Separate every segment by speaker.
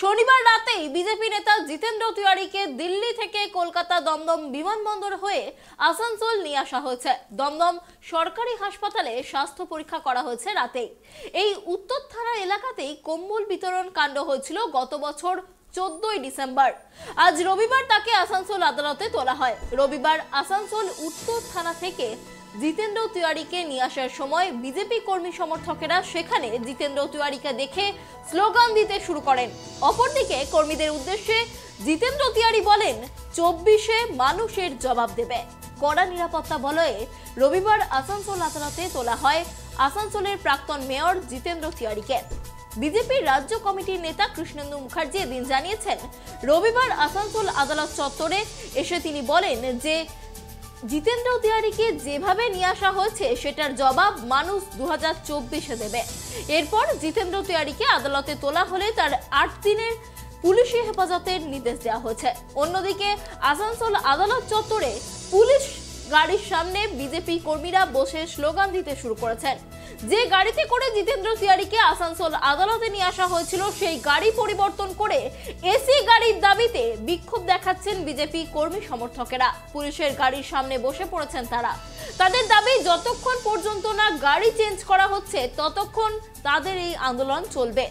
Speaker 1: শনিবার রাতেই বিজেপি নেতা জিতেন্দ্র তিওয়ারিকে দিল্লি থেকে কলকাতা দমদম বিমানবন্দর হয়ে আসানসোল নিয়ে আসা হয়েছে। দমদম সরকারি হাসপাতালে স্বাস্থ্য পরীক্ষা করা হয়েছে রাতেই। এই উত্তর থানা এলাকাতেই কম্বল বিতরণ কাণ্ড হয়েছিল গত বছর 14 ডিসেম্বর। আজ রবিবার তাকে আসানসোল আদালতে তোলা হয়। রবিবার আসানসোল উত্তর থানা থেকে জিতেন্দ্র তিওয়ারিকে নিয়ে আসার সময় বিজেপি কর্মী সমর্থকেরা সেখানে জিতেন্দ্র তিওয়ারিকে দেখে স্লোগান দিতে শুরু করেন। অপরদিকে কর্মীদের উদ্দেশ্যে জিতেন্দ্র তিওয়ারি বলেন, 24-এ মানুষের জবাব দেবে। কড়া নিরাপত্তা বলয়ে রবিবার আসানসোল আদালতে তোলা হয় আসানসোলের প্রাক্তন মেয়র জিতেন্দ্র তিওয়ারিকে। বিজেপির রাজ্য কমিটির নেতা কৃষ্ণেন্দু মুখার্জি এদিন জানিয়েছেন, রবিবার আসানসোল আদালত চত্বরে এসে তিনি বলেন যে জিতেন্দ্র তিওয়ারিকে যেভাবে নিয়ে আসা হয়েছে সেটার জবাব মানুষ 2024-এ দেবে। এরপর জিতেন্দ্র তিওয়ারিকে আদালতে তোলা হলে তার 8 দিনের পুলিশি হেফাজতের নির্দেশ দেওয়া হয়েছে। অন্যদিকে আসানসোল আদালত চত্বরে পুলিশ গাড়ির সামনে বিজেপি কর্মীরা বসে স্লোগান দিতে শুরু করেছেন। যে গাড়িতে করে জিতেন্দ্র তিওয়ারিকে আসানসোল আদালতে নিয়ে আসা হয়েছিল সেই গাড়ি পরিবর্তন করে এসি গাড়ির দাবিতে বিক্ষোভ দেখাচ্ছেন বিজেপি কর্মী সমর্থকেরা। পুলিশের গাড়ির সামনে বসে পড়েছেন তারা। তাদের দাবি, যতক্ষণ পর্যন্ত না গাড়ি চেঞ্জ করা হচ্ছে ততক্ষণ তাদের এই আন্দোলন চলবে।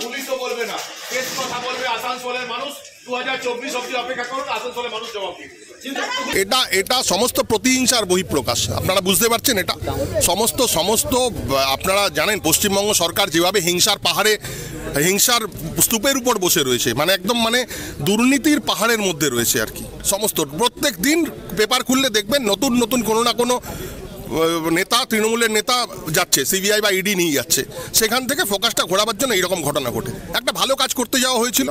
Speaker 2: পুলিশও বলবে না, কেস কথা বলবে আসানসোলের মানুষ। 2024 অবধি অপেক্ষা করুন, আসানসোলের মানুষ জবাব দিবে।
Speaker 3: এটা সমস্ত প্রতিহিংসার বহিঃপ্রকাশ। আপনারা বুঝতে পারছেন, এটা সমস্ত আপনারা জানেন পশ্চিমবঙ্গ সরকার যেভাবে হিংসার পাহাড়ে, হিংসার স্তূপের উপর বসে রয়েছে, মানে একদম দুর্নীতির পাহাড়ের মধ্যে রয়েছে আর কি। সমস্ত প্রত্যেক দিন পেপার খুললে দেখবেন নতুন নতুন কোনো না কোনো নেতা, তৃণমূলের নেতা যাচ্ছে, সিবিআই বা ইডি নিয়ে যাচ্ছে, সেখান থেকে ফোকাসটা ঘোরাবার জন্য এইরকম ঘটনা ঘটে। একটা ভালো কাজ করতে যাওয়া হয়েছিল,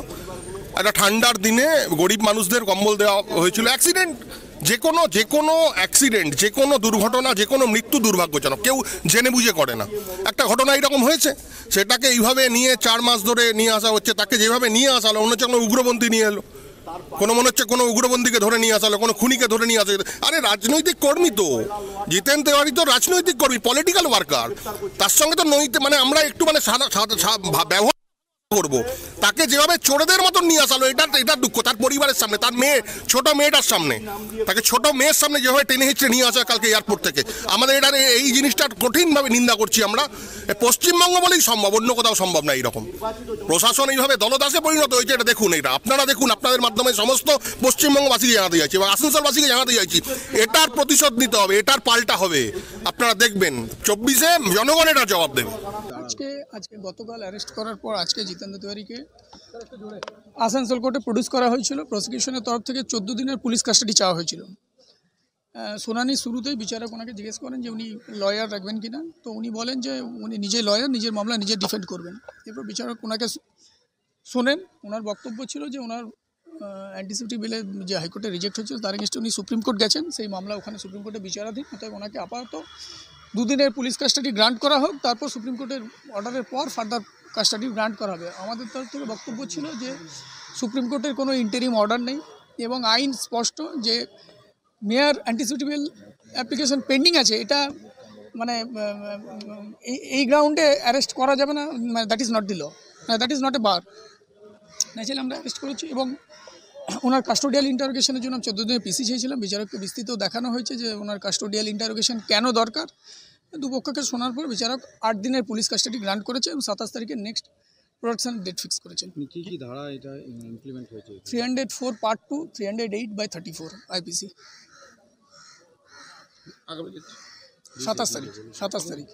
Speaker 3: একটা ঠান্ডার দিনে গরিব মানুষদের কম্বল দেওয়া হয়েছিল। অ্যাক্সিডেন্ট, যে কোনো অ্যাক্সিডেন্ট, যে কোনো দুর্ঘটনা, যে কোনো মৃত্যু দুর্ভাগ্যজনক, কেউ জেনে বুঝে করে না। একটা ঘটনা এইরকম হয়েছে, সেটাকে এইভাবে নিয়ে 4 মাস ধরে নিয়ে আসা হচ্ছে। তাকে যেভাবে নিয়ে আসা হলো, মনে হচ্ছে কোনো উগ্রপন্থী নিয়ে এলো, মনে হচ্ছে কোনো উগ্রপন্থীকে ধরে নিয়ে আসা হলো, কোনো খুনিকে ধরে নিয়ে আসা। আরে রাজনৈতিক কর্মী তো জিতেন তিওয়ারি, তো রাজনৈতিক কর্মী, পলিটিক্যাল ওয়ার্কার। তার সঙ্গে তো আমরা একটু ব্যবহার করবো। তাকে যেভাবে চোরেদের মতন নিয়ে আসালো, এটা দুঃখ। তার পরিবারের সামনে, তার ছোট মেয়েটার সামনে, তাকে ছোট মেয়ের সামনে যেভাবে টেনে হিচড়ে নিয়ে আসা কালকে এয়ারপোর্ট থেকে, আমাদের এটার এই জিনিসটার কঠিনভাবে নিন্দা করছি আমরা। পশ্চিমবঙ্গ বলেই সম্ভব, অন্য কোথাও সম্ভব না। এইরকম প্রশাসন এইভাবে দলদাসে পরিণত হয়েছে, এটা দেখুন, এটা আপনারা দেখুন, আপনাদের মাধ্যমে সমস্ত পশ্চিমবঙ্গবাসীকে জানাতে চাইছি এবং আসানসোলবাসীকে জানাতে চাইছি, এটার প্রতিশোধ নিতে হবে, এটার পাল্টা হবে। আপনারা দেখবেন 24-এ জনগণ এটা জবাব দেবে।
Speaker 4: আজকে গতকাল অ্যারেস্ট করার পর আজকে জিতেন্দ্র তিওয়ারিকে আসানসোল কোর্টে প্রডিউস করা হয়েছিল। প্রসিকিউশনের তরফ থেকে 14 দিনের পুলিশ কাস্টাডি চাওয়া হয়েছিল। শুনানির শুরুতেই বিচারক ওনাকে জিজ্ঞেস করেন যে উনি লয়ার রাখবেন কিনা। তো উনি বলেন যে উনি নিজে লয়ার, নিজের মামলা নিজে ডিফেন্ড করবেন। এরপর বিচারক ওনাকে শোনেন। ওনার বক্তব্য ছিল যে ওনার অ্যান্টিসিপেটরি বিলে যে হাইকোর্টে রিজেক্ট হয়েছিল তার এগেনস্টে উনি সুপ্রিম কোর্ট গেছেন, সেই মামলা ওখানে সুপ্রিম কোর্টে বিচারাধীন। অতএব ওনাকে আপাতত 2 দিনের পুলিশ কাস্টাডি গ্রান্ট করা হোক, তারপর সুপ্রিম কোর্টের অর্ডারের পর ফার্দার কাস্টাডি গ্রান্ট করা হবে। আমাদের তরফ থেকে বক্তব্য ছিল যে সুপ্রিম কোর্টের কোনো ইন্টারিম অর্ডার নেই এবং আইন স্পষ্ট যে mere anticipatory bail application pending আছে, এটা এই গ্রাউন্ডে অ্যারেস্ট করা যাবে না। That is not the law, that is not a bar. Naturally আমরা অ্যারেস্ট করেছি এবং ওনার কাস্টোডিয়াল ইন্টারোগেশনের জন্য 14 দিনের পিসি চেয়েছিলাম। বিচারককে বিস্তৃত দেখানো হয়েছে যে ওনার কাস্টোডিয়াল ইন্টারোগেশন কেন দরকার। দুপক্ষকে শোনার পর বিচারক 8 দিনের পুলিশ কাস্টাডি গ্রান্ট করেছে এবং 27 তারিখে নেক্সট প্রোডাকশন ডেট ফিক্স করেছেন।
Speaker 5: কি ধারা এটা ইমপ্লিমেন্ট হয়েছে?
Speaker 4: 304 পার্ট 2, 308/34 আইপিসি। 27 তারিখ।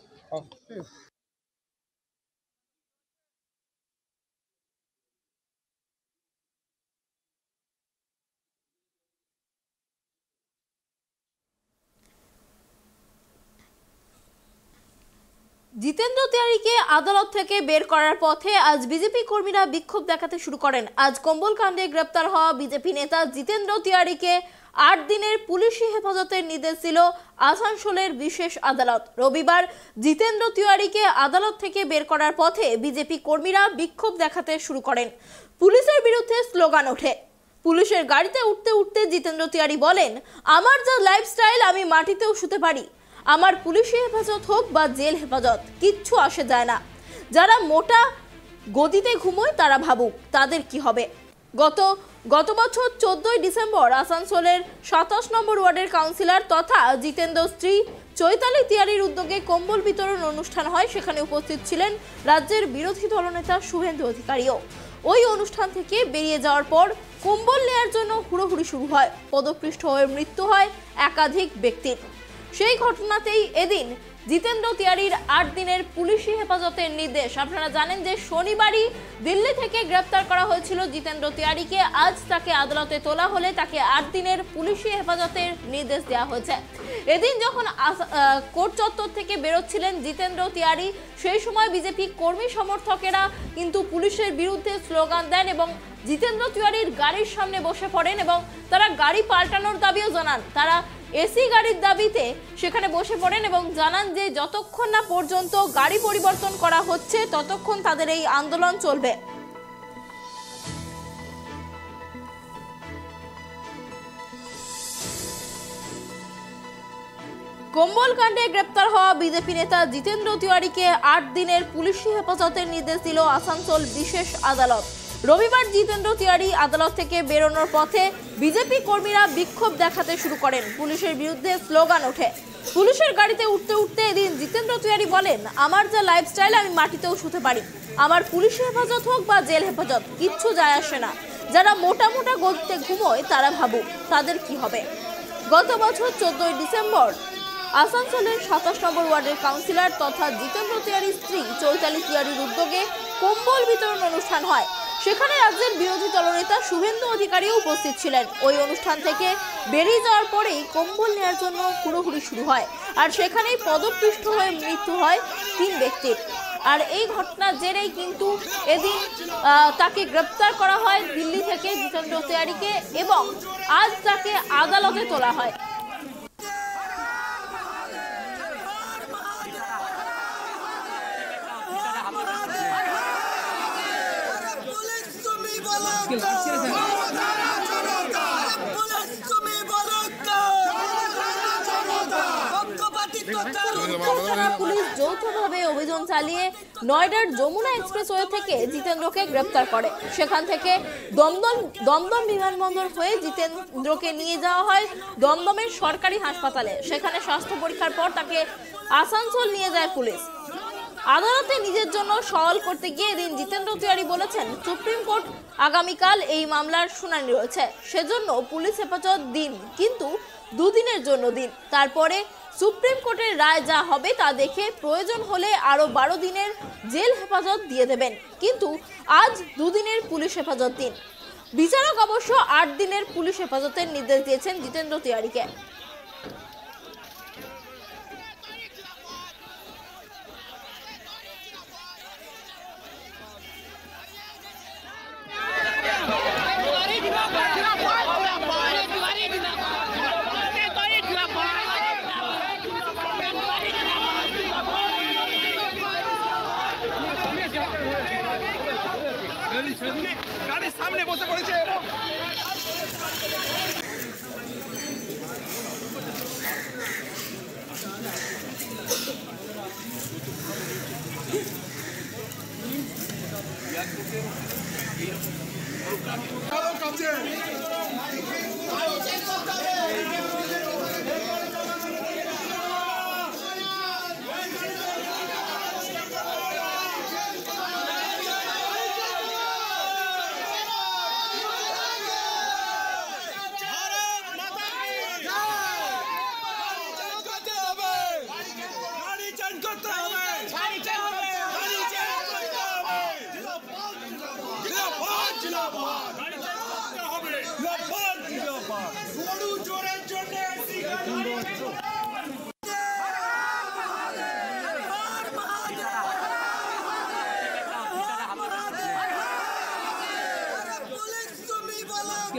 Speaker 1: জিতেন্দ্র তিওয়ারিকে আদালত থেকে বের করার পথে আজ বিজেপি কর্মীরা বিক্ষোভ দেখাতে শুরু করেন। আজ কম্বল কাণ্ডে গ্রেপ্তার হওয়া বিজেপি নেতা জিতেন্দ্র তিওয়ারিকে 8 দিনের পুলিশি হেফাজতের নির্দেশ দিল আসানসোলের বিশেষ আদালত। রবিবার জিতেন্দ্র তিওয়ারিকে আদালত থেকে বের করার পথে বিজেপি কর্মীরা বিক্ষোভ দেখাতে শুরু করেন। পুলিশের বিরুদ্ধে স্লোগান ওঠে। পুলিশের গাড়িতে উঠতে উঠতে জিতেন্দ্র তিওয়ারি বলেন, আমার যা লাইফস্টাইল আমি মাটিতেও শুতে পারি। আমার পুলিশি হেফাজত হোক বা জেল হেফাজত, কিচ্ছু আসে যায় না। যারা মোটা গদিতে ঘুমোয় তারা ভাবুক তাদের কি হবে। গত বছর 14 ডিসেম্বর আসানসোলের 27 নম্বর ওয়ার্ডের কাউন্সিলর তথা জিতেন্দ্র স্ত্রী চৈতালি তিওয়ারির উদ্যোগে কম্বল বিতরণ অনুষ্ঠান হয়। সেখানে উপস্থিত ছিলেন রাজ্যের বিরোধী দলনেতা শুভেন্দু অধিকারীও। ওই অনুষ্ঠান থেকে বেরিয়ে যাওয়ার পর কম্বল নেওয়ার জন্য হুড়োহুড়ি শুরু হয়। পদপৃষ্ঠ হয়ে মৃত্যু হয় একাধিক ব্যক্তির। সেই ঘটনাতেই এদিন জিতেন্দ্র তিওয়ারির 8 দিনের পুলিশি হেফাজতের নির্দেশ। আপনারা জানেন যে শনিবারই দিল্লি থেকে গ্রেপ্তার করা হয়েছিল জিতেন্দ্র তিওয়ারিকে। আজ তাকে আদালতে তোলা হলে তাকে 8 দিনের পুলিশি হেফাজতের নির্দেশ দেওয়া হয়েছে। এদিন যখন কোর্ট চত্বর থেকে বেরোচ্ছিলেন জিতেন্দ্র তিওয়ারি, সেই সময় বিজেপি কর্মী সমর্থকেরা কিন্তু পুলিশের বিরুদ্ধে স্লোগান দেন এবং জিতেন্দ্র তিওয়ারির গাড়ির সামনে বসে পড়েন এবং তারা গাড়ি পাল্টানোর দাবিও জানান। তারা এসি গাড়ির দাবিতে সেখানে বসে পড়েন এবং জানান যে যতক্ষণ না পর্যন্ত গাড়ি পরিবর্তন করা হচ্ছে ততক্ষণ তাদের এই আন্দোলন চলবে। কম্বল কাণ্ডে গ্রেপ্তার হওয়া বিজেপি নেতা জিতেন্দ্র তিওয়ারিকে 8 দিনের পুলিশি হেফাজতের নির্দেশ দিল আসানসোল বিশেষ আদালত। রবিবার জিতেন্দ্র তিওয়ারি আদালত থেকে বেরোনোর পথে বিজেপি কর্মীরা বিক্ষোভ দেখাতে শুরু করেন। পুলিশের বিরুদ্ধে স্লোগান ওঠে। পুলিশের গাড়িতে উঠতে উঠতে এদিন জিতেন্দ্র তিওয়ারি বলেন, আমার যা লাইফস্টাইল আমি মাটিতেও শুতে পারি। আমার পুলিশি হেফাজত হোক বা জেল হেফাজত, কিচ্ছু যায় আসে না। যারা মোটা মোটা গদিতে ঘুমোয় তারা ভাবুক তাদের কি হবে। গত বছর 14 ডিসেম্বর আসানসোলের 27 নম্বর ওয়ার্ডের কাউন্সিলর তথা জিতেন্দ্র তিওয়ারির স্ত্রী চৈতালি তিওয়ারির উদ্যোগে কম্বল বিতরণ অনুষ্ঠান হয়। সেখানে রাজ্যের বিরোধী দলনেতা শুভেন্দু অধিকারীও উপস্থিত ছিলেন। ওই অনুষ্ঠান থেকে বেরিয়ে যাওয়ার পরেই কম্বল নেওয়ার জন্য হুড়োহুড়ি শুরু হয় আর সেখানেই পদপৃষ্ঠ হয়ে মৃত্যু হয় 3 ব্যক্তির। আর এই ঘটনার জেরেই কিন্তু এদিন তাকে গ্রেপ্তার করা হয় দিল্লি থেকে জিতেন্দ্র তিওয়ারিকে এবং আজ তাকে আদালতে তোলা হয়। পুলিশ যৌথভাবে অভিযান চালিয়ে নয়ডার যমুনা এক্সপ্রেসওয়ে থেকে জিতেন্দ্রকে গ্রেপ্তার করে। সেখান থেকে দমদম বিমানবন্দর হয়ে জিতেন্দ্রকে নিয়ে যাওয়া হয় দমদমের সরকারি হাসপাতালে। সেখানে স্বাস্থ্য পরীক্ষার পর তাকে আসানসোল নিয়ে যায় পুলিশ। আদালতে নিজের জন্য সওয়াল করতে গিয়ে এদিন জিতেন্দ্র তিওয়ারি বলেছেন, সুপ্রিম কোর্ট আগামীকাল এই মামলার শুনানি রয়েছে, সেজন্য পুলিশ হেফাজত দিন, কিন্তু 2 দিনের জন্য দিন। তারপরে সুপ্রিম কোর্টের রায় যা হবে তা দেখে প্রয়োজন হলে আরো 12 দিনের জেল হেফাজত দিয়ে দেবেন, কিন্তু আজ 2 দিনের পুলিশ হেফাজত দিন। বিচারক অবশ্য 8 দিনের পুলিশ হেফাজতের নির্দেশ দিয়েছেন জিতেন্দ্র তিওয়ারিকে।
Speaker 2: গাড়ির সামনে বসে পড়েছে।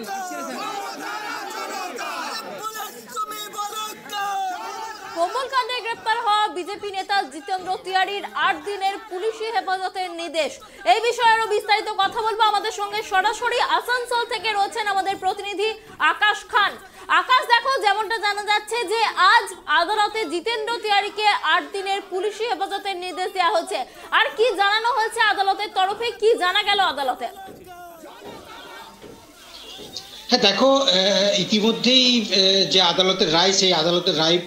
Speaker 6: मुश्किल
Speaker 1: কমলকাণ্ডে গ্রেপ্তার হওয়া বিজেপি নেতা জিতেন্দ্র তিওয়ারির 8 দিনের পুলিশি হেফাজতের নির্দেশ। এই বিষয়ে আরো বিস্তারিত কথা বলবো। আমাদের সঙ্গে সরাসরি আসানসোল থেকে রয়েছেন আমাদের প্রতিনিধি আকাশ খান। আকাশ, দেখো, যেমনটা জানা যাচ্ছে যে আজ আদালতে জিতেন্দ্র তিওয়ারিকে 8 দিনের পুলিশি হেফাজতের নির্দেশ দেওয়া হয়েছে। আর কি জানানো হয়েছে আদালতের তরফে, কি জানা গেল আদালতে?
Speaker 6: হ্যাঁ, দেখো, ইতিমধ্যেই যে আদালতের রায়, সেই আদালতের রায়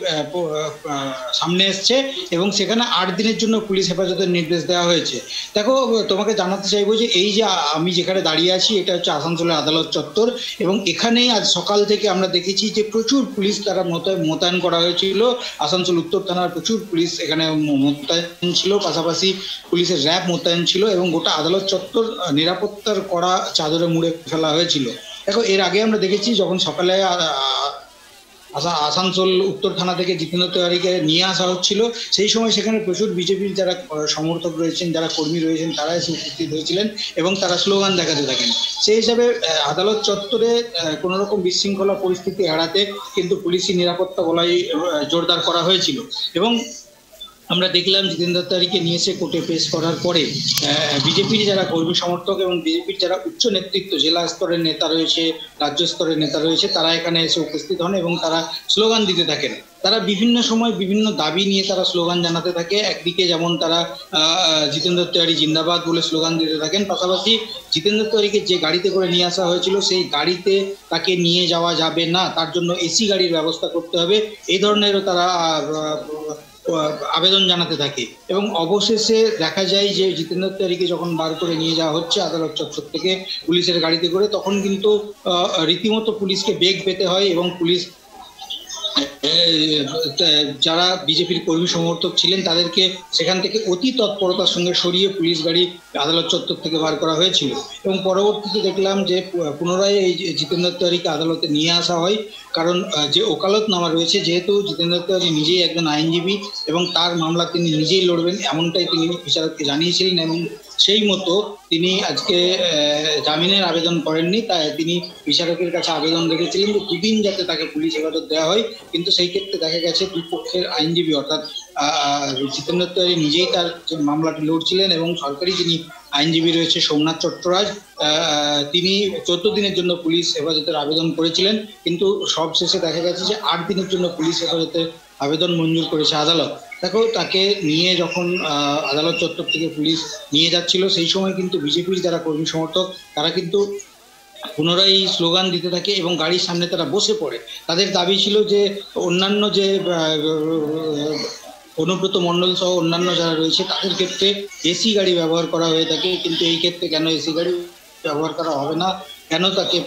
Speaker 6: সামনে এসছে এবং সেখানে 8 দিনের জন্য পুলিশ হেফাজতের নির্দেশ দেওয়া হয়েছে। দেখো, তোমাকে জানাতে চাইবো যে এই যে আমি যেখানে দাঁড়িয়ে আছি, এটা হচ্ছে আসানসোলের আদালত চত্বর এবং এখানেই আজ সকাল থেকে আমরা দেখেছি যে প্রচুর পুলিশ তারা মোতায়েন করা হয়েছিল। আসানসোল উত্তর থানার প্রচুর পুলিশ এখানে মোতায়েন ছিল, পাশাপাশি পুলিশের র্যাব মোতায়েন ছিল এবং গোটা আদালত চত্বর নিরাপত্তার কড়া চাদরে মুড়ে ফেলা হয়েছিল। দেখো, এর আগে আমরা দেখেছি যখন সকালে আসানসোল উত্তর থানা থেকে জিতেন্দ্র তিওয়ারিকে নিয়ে আসা হচ্ছিল, সেই সময় সেখানে প্রচুর বিজেপির যারা সমর্থক রয়েছেন, যারা কর্মী রয়েছেন, তারা এসে উপস্থিত হয়েছিলেন এবং তারা স্লোগান দেখাতে থাকেন। সেই হিসাবে আদালত চত্বরে কোনো রকম বিশৃঙ্খলা পরিস্থিতি এড়াতে কিন্তু পুলিশি নিরাপত্তা বলাই জোরদার করা হয়েছিল এবং আমরা দেখলাম জিতেন্দ্র তিওয়ারিকে নিয়ে এসে কোর্টে পেশ করার পরে বিজেপির যারা কর্মী সমর্থক এবং বিজেপির যারা উচ্চ নেতৃত্ব, জেলা স্তরের নেতা রয়েছে, রাজ্য স্তরের নেতা রয়েছে, তারা এখানে এসে উপস্থিত হন এবং তারা স্লোগান দিতে থাকেন। তারা বিভিন্ন সময় বিভিন্ন দাবি নিয়ে তারা স্লোগান জানাতে থাকে। একদিকে যেমন তারা জিতেন্দ্র তিওয়ারি জিন্দাবাদ বলে স্লোগান দিতে থাকেন, পাশাপাশি জিতেন্দ্র তিওয়ারিকে যে গাড়িতে করে নিয়ে আসা হয়েছিল সেই গাড়িতে তাকে নিয়ে যাওয়া যাবে না, তার জন্য এসি গাড়ির ব্যবস্থা করতে হবে, এই ধরনেরও তারা আবেদন জানাতে থাকে এবং অবশেষে দেখা যায় যে জিতেন্দ্র তিওয়ারিকে যখন বার করে নিয়ে যাওয়া হচ্ছে আদালত চত্বর থেকে পুলিশের গাড়িতে করে, তখন কিন্তু রীতিমতো পুলিশকে বেগ পেতে হয় এবং পুলিশ যারা বিজেপির কর্মী সমর্থক ছিলেন তাদেরকে সেখান থেকে অতি তৎপরতার সঙ্গে সরিয়ে পুলিশ গাড়ি আদালত চত্বর থেকে বার করা হয়েছিল এবং পরবর্তীতে দেখলাম যে পুনরায় এই জিতেন্দ্র তিওয়ারিকে আদালতে নিয়ে আসা হয়। কারণ যে ওকালতনামা রয়েছে, যেহেতু জিতেন্দ্র তিওয়ারি নিজেই একজন আইনজীবী এবং তার মামলা তিনি নিজেই লড়বেন এমনটাই তিনি বিচারককে জানিয়েছিলেন এবং সেই মতো তিনি আজকে জামিনের আবেদন করেননি। তাই তিনি বিচারকের কাছে আবেদন রেখেছিলেন যে 2 দিন যাতে তাকে পুলিশ হেফাজত দেওয়া হয়, কিন্তু সেই ক্ষেত্রে দেখা গেছে দুই পক্ষের আইনজীবী অর্থাৎ জিতেন্দ্র তিওয়ারি নিজেই তার মামলাটি লড়ছিলেন এবং সরকারি যিনি আইনজীবী রয়েছে সোমনাথ চট্টরাজ, তিনি 14 দিনের জন্য পুলিশ হেফাজতের আবেদন করেছিলেন, কিন্তু সবশেষে দেখা গেছে যে 8 দিনের জন্য পুলিশ হেফাজতের আবেদন মঞ্জুর করেছে আদালত। দেখো, তাকে নিয়ে যখন আদালত চত্বর থেকে পুলিশ নিয়ে যাচ্ছিল সেই সময় কিন্তু বিজেপির যারা কর্মী সমর্থক তারা কিন্তু পুনরায় স্লোগান দিতে থাকে এবং গাড়ির সামনে তারা বসে পড়ে। তাদের দাবি ছিল যে অন্যান্য যে অনুব্রত মণ্ডল সহ অন্যান্য যারা রয়েছে তাদের ক্ষেত্রে এসি গাড়ি ব্যবহার করা হয়ে থাকে, কিন্তু এই ক্ষেত্রে কেন এসি গাড়ি ব্যবহার করা হবে না, কেন তাকে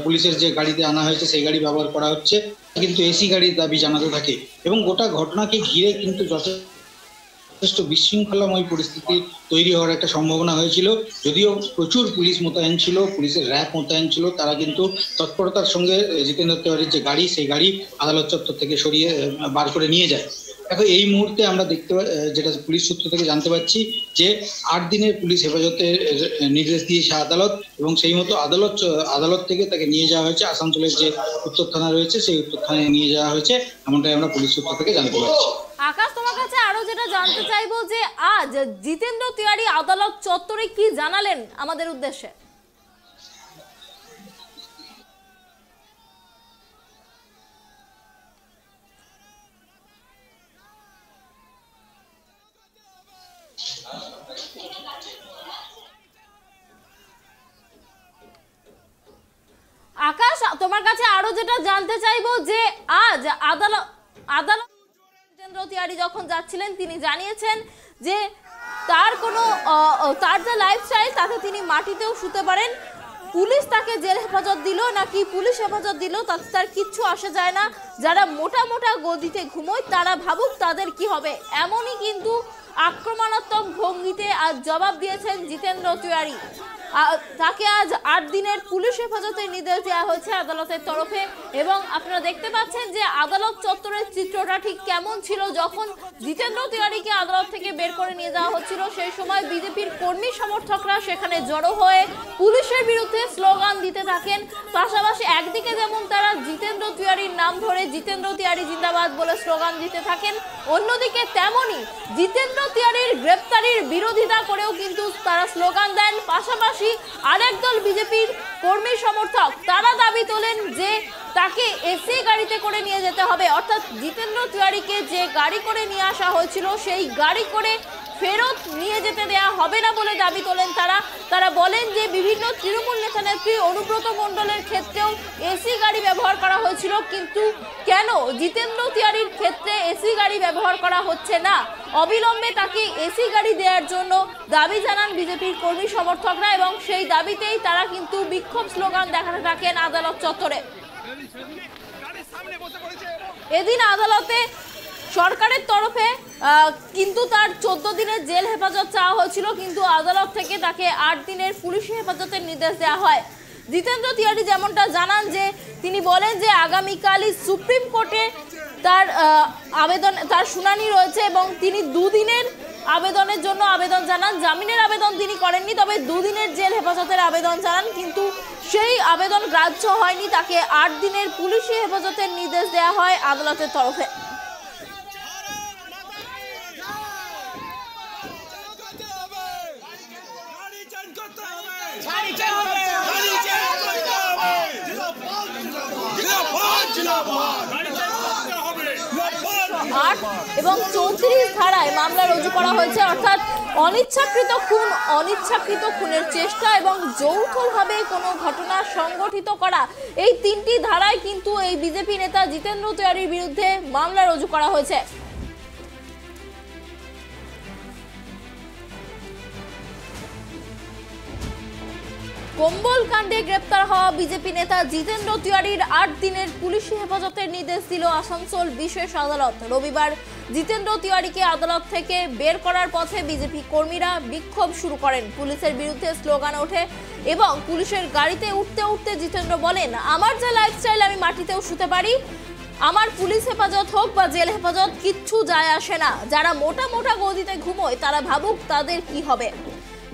Speaker 6: পুলিশের যে গাড়িতে আনা হয়েছে সেই গাড়ি ব্যবহার করা হচ্ছে, কিন্তু এসি গাড়ির দাবি জানাতে থাকে এবং গোটা ঘটনাকে ঘিরে কিন্তু যথেষ্ট বিশৃঙ্খলাময় পরিস্থিতি তৈরি হওয়ার একটা সম্ভাবনা হয়েছিল। যদিও প্রচুর পুলিশ মোতায়েন ছিল, পুলিশের র্যাব মোতায়েন ছিল, তারা কিন্তু তৎপরতার সঙ্গে জিতেন্দ্র তিওয়ারির যে গাড়ি সেই গাড়ি আদালত চত্বর থেকে সরিয়ে বার করে নিয়ে যায়। এখন এই মুহূর্তে আমরা যেটা পুলিশ সূত্র থেকে জানতে পারছি যে 8 দিনের পুলিশ হেফাজতের নির্দেশ দিয়েছে আদালত এবং সেই মতো আদালত থেকে তাকে নিয়ে যাওয়া হয়েছে আসানসোলের যে উত্তর থানা রয়েছে সেই উত্তর থানায় নিয়ে যাওয়া হয়েছে, এমনটাই আমরা পুলিশ সূত্র থেকে জানতে পারছি।
Speaker 1: আকাশ, তোমার কাছে আরো যেটা জানতে চাইবো যে আজ জিতেন্দ্র তিওয়ারি আদালত চত্বরে কি জানালেন আমাদের উদ্দেশ্যে? আকাশ, তোমার কাছে আরো যেটা জানতে চাইবো যে আজ আদালত জিতেন্দ্র তিওয়ারি যখন যাচ্ছিলেন তিনি জানিয়েছেন যে তার যে লাইফস্টাইল তাতে তিনি মাটিতেও শুতে পারেন। পুলিশ তাকে জেল হেফাজত দিল নাকি পুলিশ হেফাজত দিল তাতে তার কিচ্ছু আসে যায় না, যারা মোটা মোটা গদিতে ঘুমোয় তারা ভাবুক তাদের কি হবে, এমনই কিন্তু আক্রমণাত্মক ভঙ্গিতে আজ জবাব দিয়েছেন জিতেন্দ্র তিওয়ারি। তাকে আজ 8 দিনের পুলিশ হেফাজতের নির্দেশ দেওয়া হয়েছে আদালতের তরফে। এবং আপনারা দেখতে পাচ্ছেন যে আদালত চত্বরের চিত্রটা ঠিক কেমন ছিল যখন জিতেন্দ্র তিওয়ারিকে আদালত থেকে বের করে নিয়ে যাওয়া হচ্ছিল। সেই সময় বিজেপির কর্মী সমর্থকরা সেখানে জড়ো হয়ে পুলিশের বিরুদ্ধে স্লোগান দিতে থাকেন। পাশাপাশি একদিকে যেমন তারা জিতেন্দ্র তিওয়ারির নাম ধরে জিতেন্দ্র তিওয়ারি জিন্দাবাদ বলে স্লোগান দিতে থাকেন, অন্যদিকে তেমনই জিতেন্দ্র তিওয়ারির গ্রেপ্তারির বিরোধিতা করেও কিন্তু তারা স্লোগান দেন। পাশাপাশি আরেক দল বিজেপির কর্মী সমর্থক তারা দাবি তোলেন যে তাকে এসি গাড়িতে করে নিয়ে যেতে হবে, অর্থাৎ জিতেন্দ্র তিওয়ারিকে যে গাড়ি করে নিয়ে আসা হয়েছিল সেই গাড়ি করে ফেরত নিয়ে যেতে দেওয়া হবে না বলে দাবি তোলেন তারা বলেন যে বিভিন্ন তৃণমূল নেতা নেত্রী অনুব্রত মণ্ডলের ক্ষেত্রেও এসি গাড়ি ব্যবহার করা হয়েছিল, কিন্তু কেন জিতেন্দ্র তিওয়ারির ক্ষেত্রে এসি গাড়ি ব্যবহার করা হচ্ছে না? অবিলম্বে তাকে এসি গাড়ি দেওয়ার জন্য দাবি জানান বিজেপির কর্মী সমর্থকরা এবং সেই দাবিতেই তারা কিন্তু বিক্ষোভ স্লোগান দেখাতে থাকেন আদালত চত্বরে। এদিন আদালতে সরকারের তরফে কিন্তু তার 14 দিনের জেল হেফাজত চাওয়া হয়েছিল, কিন্তু আদালত থেকে তাকে 8 দিনের পুলিশ হেফাজতের নির্দেশ দেওয়া হয়। জিতেন্দ্র তিওয়ারি যেমনটা জানান যে তিনি বলেন যে আগামীকালই সুপ্রিম কোর্টে তার শুনানি রয়েছে এবং তিনি 2 দিনের আবেদনের জন্য আবেদন জানান। জামিনের আবেদন তিনি করেননি, তবে 2 দিনের জেল হেফাজতের আবেদন জানান, কিন্তু সেই আবেদন গ্রাহ্য হয়নি। তাকে 8 দিনের পুলিশি হেফাজতের নির্দেশ দেওয়া হয় আদালতের তরফে। এবং 34 ধারায় মামলা রুজু করা হয়েছে, অর্থাৎ অনিচ্ছাকৃত খুনের চেষ্টা এবং যৌথভাবে কোনো ঘটনা সংগঠিত করা, এই 3টি ধারায় কিন্তু এই বিজেপি নেতা জিতেন্দ্র তিওয়ারির বিরুদ্ধে মামলা রুজু করা হয়েছে। কম্বল কাণ্ডে গ্রেপ্তার হওয়া বিজেপি নেতা জিতেন্দ্র তিওয়ারির 8 দিনের পুলিশি হেফাজতের নির্দেশ দিল আসানসোল বিশেষ আদালত। রবিবার জিতেন্দ্র তিওয়ারিকে আদালত থেকে বের করার পথে বিজেপি কর্মীরা বিক্ষোভ শুরু করেন। পুলিশের বিরুদ্ধে স্লোগান ওঠে এবং পুলিশের গাড়িতে উঠতে উঠতে জিতেন্দ্র বলেন, আমার যে লাইফস্টাইল আমি মাটিতেও শুতে পারি, আমার পুলিশ হেফাজত হোক বা জেল হেফাজত কিচ্ছু যায় আসে না, যারা মোটা মোটা গদিতে ঘুমোয় তারা ভাবুক তাদের কি হবে।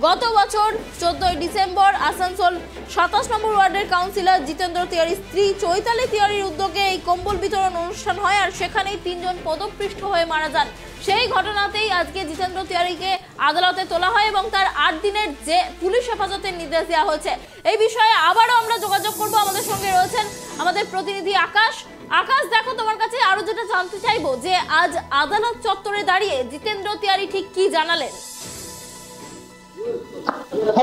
Speaker 1: গত বছর 14 ডিসেম্বর আসানসোল 27 নম্বর ওয়ার্ডের কাউন্সিলর জিতেন্দ্র তিওয়ারির স্ত্রী চৈতালি তিওয়ারির উদ্যোগে এই কম্বল বিতরণ অনুষ্ঠান হয়, আর সেখানেই 3 জন পদপৃষ্ঠ হয়ে মারা যান। সেই ঘটনাতেই আজকে জিতেন্দ্র তিওয়ারিকে আদালতে তোলা হয় এবং তার 8 দিনের যে পুলিশ হেফাজতের নির্দেশ দেওয়া হয়েছে। এই বিষয়ে আবারও আমরা যোগাযোগ করব, আমাদের সঙ্গে রয়েছেন আমাদের প্রতিনিধি আকাশ। দেখো, তোমার কাছে আরো যেটা জানতে চাইবো যে আজ আদালত চত্বরে দাঁড়িয়ে জিতেন্দ্র তিওয়ারি ঠিক কি জানালেন?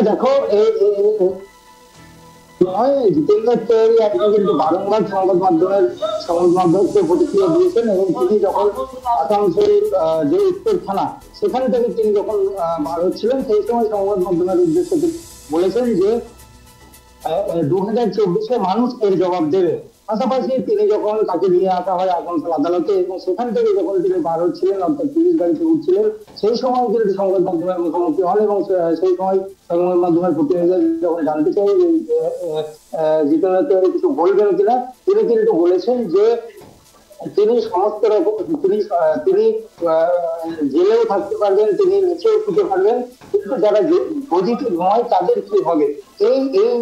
Speaker 7: দেখো, জিতেন্দ্র তিওয়ারি আজকে কিন্তু বারংবার সংবাদ মাধ্যমকে প্রতিক্রিয়া দিয়েছেন এবং তিনি যখন আসানসোল যে উত্তর থানা সেখান থেকে তিনি যখন বার হচ্ছিলেন সেই সময় সংবাদ মাধ্যমের উদ্দেশ্যে বলেছেন যে 2024-এ মানুষ এর জবাব দেবে। পাশাপাশি তিনি যখন তাকে নিয়ে আসা হয় আসানসোল আদালতে এবং সেখান থেকে যখন তিনি বার হচ্ছিলেন অর্থাৎ পুলিশ গাড়িতে উঠছিলেন সেই সময় কিন্তু সংবাদ মাধ্যমের মুখোমুখি হন এবং সেই সময় সংবাদ মাধ্যমের প্রতিনিধিরা যখন জানতে চাই জিতেন্দ্র তিওয়ারি কিছু বলবেন কিনা, তিনি কিন্তু বলেছেন যে তিনি সমস্ত রকম তিনি জেলেও থাকতে পারবেন, তিনি নিচেও উঠতে পারবেন, কিন্তু যারা গদিতে নয় তাদের কি হবে, এই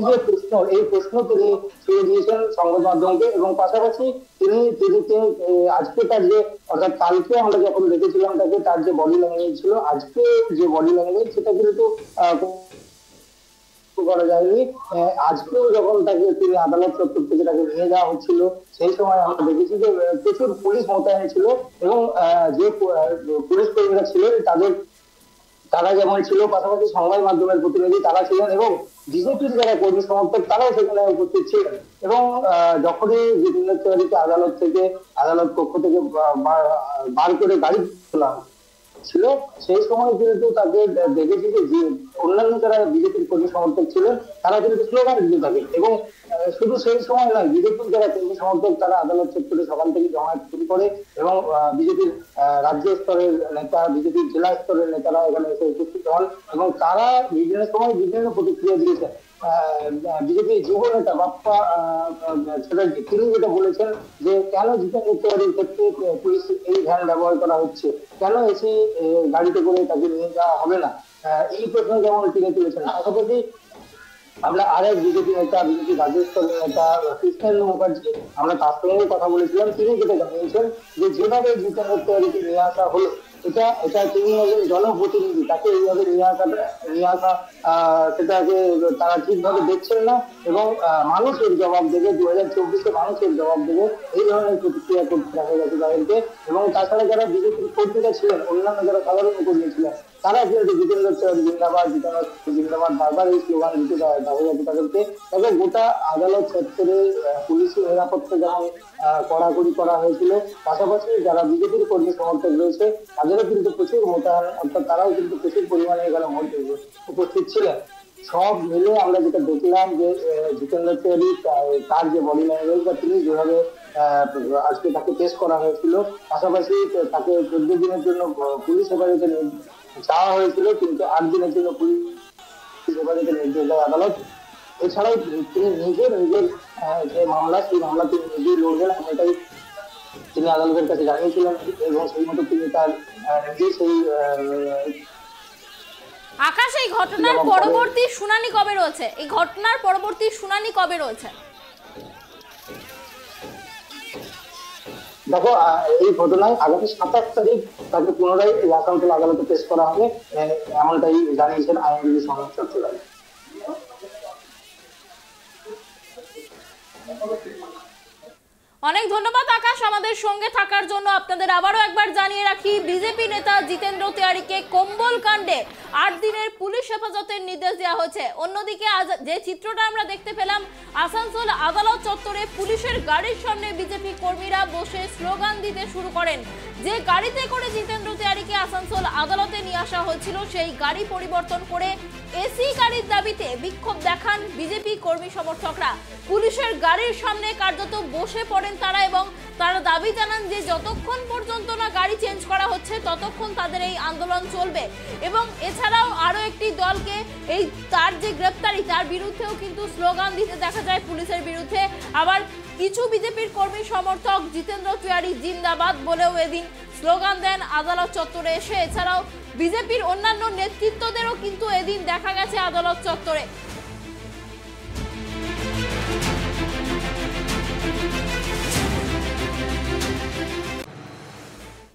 Speaker 7: যে প্রশ্ন, এই প্রশ্ন তিনি ছুড়ে দিয়েছেন সংবাদ মাধ্যমকে। এবং পাশাপাশি তিনি আজকে তার যে অর্থাৎ কালকে আমরা যখন দেখেছিলাম তাকে, তার যে বডি ল্যাঙ্গুয়েজ ছিল, আজকে যে বডি ল্যাঙ্গুয়েজ সেটা কিন্তু করা যায়নি। আজকেও যখন তাকে তিনি আদালত চত্বর থেকে তাকে নিয়ে যাওয়া হচ্ছিল সেই সময় আমরা দেখেছি যে প্রচুর পুলিশ মোতায়েন ছিল এবং যে পুলিশ কর্মীরা ছিলেন তারা যেমন ছিল, পাশাপাশি সংবাদ মাধ্যমের প্রতিনিধি তারা ছিলেন এবং বিজেপির যারা কর্মী সমর্থক তারাও সেখানে উপস্থিত ছিলেন। এবং যখনই জিতেন্দ্র তিওয়ারিকে আদালত পক্ষ থেকে বার করে গাড়ি তোলা ছিল, সেই সময় কিন্তু তাকে দেখেছি যে অন্যান্য যারা বিজেপির কর্মী সমর্থক ছিলেন তারা কিন্তু স্লোগান দিতে থাকেন। এবং শুধু সেই সময় নয়, বিজেপির যারা কর্মী সমর্থক তারা আদালত চত্বরে সকাল থেকে জমায়েত শুরু করে এবং বিজেপির রাজ্য স্তরের নেতা, বিজেপির জেলা স্তরের নেতারা এখানে এসে উপস্থিত হন এবং তারা বিভিন্ন সময় বিভিন্ন প্রতিক্রিয়া দিয়েছেন। বিজেপি যুব নেতা বাপ্পা চ্যাটার্জি তিনি যেটা বলেছেন যে কেন জিতেন্দ্র তিওয়ারির ক্ষেত্রে পুলিশ এই ভ্যান ব্যবহার করা হচ্ছে, কেন এসে গাড়িতে করে তাকে নিয়ে যাওয়া হবে না, এই প্রশ্ন যেমন তিনি তুলেছেন। পাশাপাশি আমরা আরেক বিজেপি নেতা, বিজেপি রাজ্য স্তরের নেতা কৃষ্ণেন্দু মুখার্জি, আমরা তার সঙ্গে কথা বলেছিলাম। তিনি যেটা জানিয়েছেন যে যেভাবে জিতেন্দ্র তিওয়ারিকে নিয়ে আসা হলো এটা তিনি একজন জনপ্রতিনিধি, তাকে এইভাবে নিয়ে আসা সেটাকে তারা ঠিকভাবে দেখছেন না এবং মানুষের জবাব দেবে, 2024-এ মানুষের জবাব দেবে, এই ধরনের প্রতিক্রিয়া করতে দেখা গেছে তাদেরকে। এবং তাছাড়া যারা বিজেপির কর্মীরা ছিলেন, অন্যান্য যারা সাধারণ কর্মী ছিলেন, তারা কিন্তু জিতেন্দ্র তিওয়ারি জিন্দাবাদ, জিন্দাবাদ বারবার এই স্লোগান দিতে দেখা গেছে তাদেরকে। তবে গোটা আদালত চত্বরে পুলিশের নিরাপত্তা যেমন কড়াকড়ি করা হয়েছিল, পাশাপাশি যারা বিজেপির কর্মী সমর্থক রয়েছে তাদেরও কিন্তু প্রচুর মোতায়েন, অর্থাৎ তারাও কিন্তু প্রচুর পরিমাণে এখানে উপস্থিত ছিলেন। সব মিলে আমরা যেটা দেখলাম যে জিতেন্দ্র তিওয়ারি তার যে বডি ল্যাঙ্গুয়েজ বা তিনি যেভাবে আজকে তাকে টেস্ট করা হয়েছিল, পাশাপাশি তাকে 14 দিনের জন্য পুলিশ হেফাজতে চাওয়া হয়েছিল, কিন্তু 8 দিনের জন্য পুলিশ হেফাজতে নির্দেশ দেয় আদালত। এছাড়াও তিনি নিজের যে মামলা, সেই মামলা তিনি নিজেই লড়বেন এমনটাই তিনি আদালতের কাছে জানিয়েছিলেন এবং সেই মতো তিনি তার নিজে সেই
Speaker 1: আকাশ, এই ঘটনার পরবর্তী শুনানি কবে রয়েছে? এই ঘটনার পরবর্তী শুনানি কবে রয়েছে?
Speaker 7: দেখো, এই ঘটনায় আগামী 27 তারিখ তাকে পুনরায় এই আসানসোল আদালতে পেশ করা হবে, এমনটাই জানিয়েছেন আইনজীবী সৌরভ চট্টোপাধ্যায়।
Speaker 1: অনেক ধন্যবাদ আকাশ আমাদের সঙ্গে থাকার জন্য। আপনাদের আবারও একবার জানিয়ে রাখি, বিজেপি নেতা জিতেন্দ্র তিওয়ারিকে কম্বল কাণ্ডে 8 দিনের পুলিশ হেফাজতের নির্দেশ দেওয়া হয়েছে। অন্যদিকে আজ যে চিত্রটা আমরা দেখতে পেলাম, আসানসোল আদালত চত্বরে পুলিশের গাড়ির সামনে বিজেপি কর্মীরা বসে স্লোগান দিতে শুরু করেন। যে গাড়িতে করে জিতেন্দ্র তিওয়ারিকে আসানসোল আদালতে নিয়ে আসা হয়েছিল, সেই গাড়ি পরিবর্তন করে এসি গাড়ির দাবিতে বিক্ষোভ দেখান বিজেপি কর্মী সমর্থকরা। পুলিশের গাড়ির সামনে কার্যত বসে পড়েন তারা এবং তারা দাবি জানান যে যতক্ষণ পর্যন্ত না গাড়ি চেঞ্জ করা হচ্ছে ততক্ষণ তাদের এই আন্দোলন চলবে। এবং এছাড়াও আরো একটি দলকে এই তার যে গ্রেপ্তারি, তার বিরুদ্ধেও কিন্তু স্লোগান দিতে দেখা যায় পুলিশের বিরুদ্ধে। আবার কিছু বিজেপির কর্মী সমর্থক জিতেন্দ্র তিওয়ারি জিন্দাবাদ বলেও এদিন স্লোগান দেন আদালত চত্বরে এসে। এছাড়াও বিজেপির অন্যান্য নেতৃত্বদেরও কিন্তু এদিন দেখা গেছে আদালত চত্বরে।